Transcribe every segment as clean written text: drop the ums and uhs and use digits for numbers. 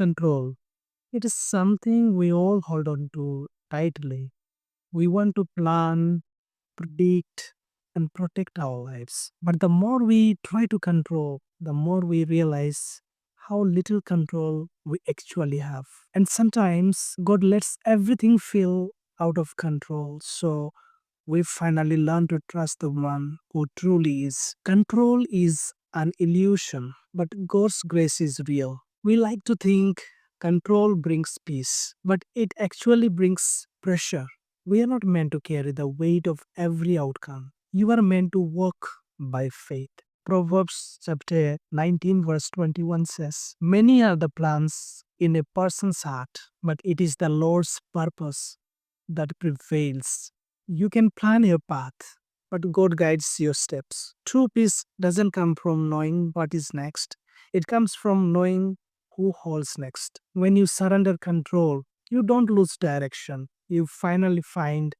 control. It is something we all hold on to tightly. We want to plan, predict, and protect our lives. But the more we try to control, the more we realize how little control we actually have. And sometimes God lets everything feel out of control. So we finally learn to trust the one who truly is. Control is an illusion, but God's grace is real. We like to think control brings peace, but it actually brings pressure. We are not meant to carry the weight of every outcome. You are meant to walk by faith. Proverbs chapter 19, verse 21 says, "Many are the plans in a person's heart, but it is the Lord's purpose that prevails." You can plan your path, but God guides your steps. True peace doesn't come from knowing what is next, it comes from knowing who holds next. When you surrender control, you don't lose direction, you finally find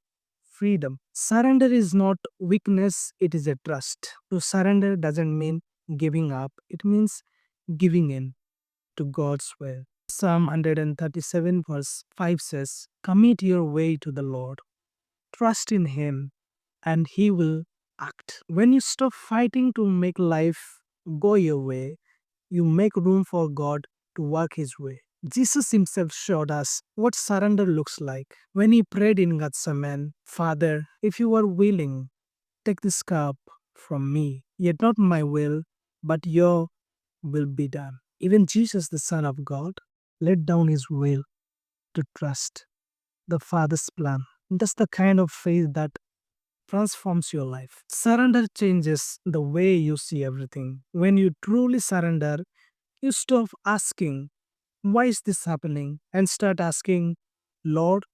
freedom. Surrender is not weakness, it is a trust. To surrender doesn't mean giving up, it means giving in to God's will. Psalm 137, verse 5 says, "Commit your way to the Lord. Trust in Him, and He will act." When you stop fighting to make life go your way, you make room for God to work His way. Jesus Himself showed us what surrender looks like. When He prayed in Gethsemane, "Father, if you are willing, take this cup from me, yet not my will, but your will be done." Even Jesus, the Son of God, laid down His will to trust the Father's plan. That's the kind of faith that transforms your life. Surrender changes the way you see everything. When you truly surrender, you stop asking, "Why is this happening?" and start asking, "Lord,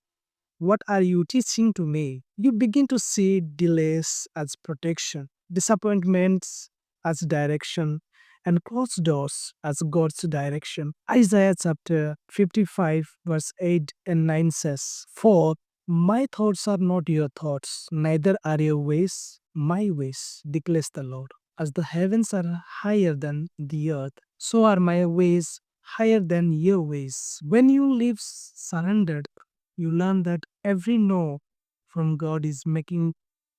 what are you teaching to me?" You begin to see delays as protection, disappointments as direction, and closed doors as God's direction. Isaiah chapter 55, verse 8 and 9 says, "For my thoughts are not your thoughts, neither are your ways my ways, declares the Lord. As the heavens are higher than the earth, so are my ways higher than your ways." When you live surrendered, you learn that every no from God is making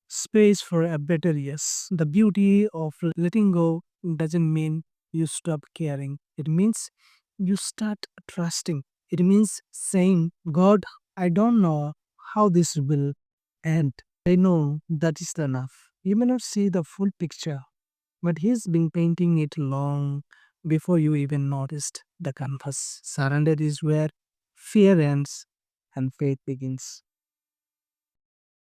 space for a better yes. The beauty of letting go doesn't mean you stop caring, it means you start trusting. It means saying, "God, I don't know how this will end. I know that is enough." You may not see the full picture, but He's been painting it long before you even noticed the canvas. Surrender is where fear ends and faith begins.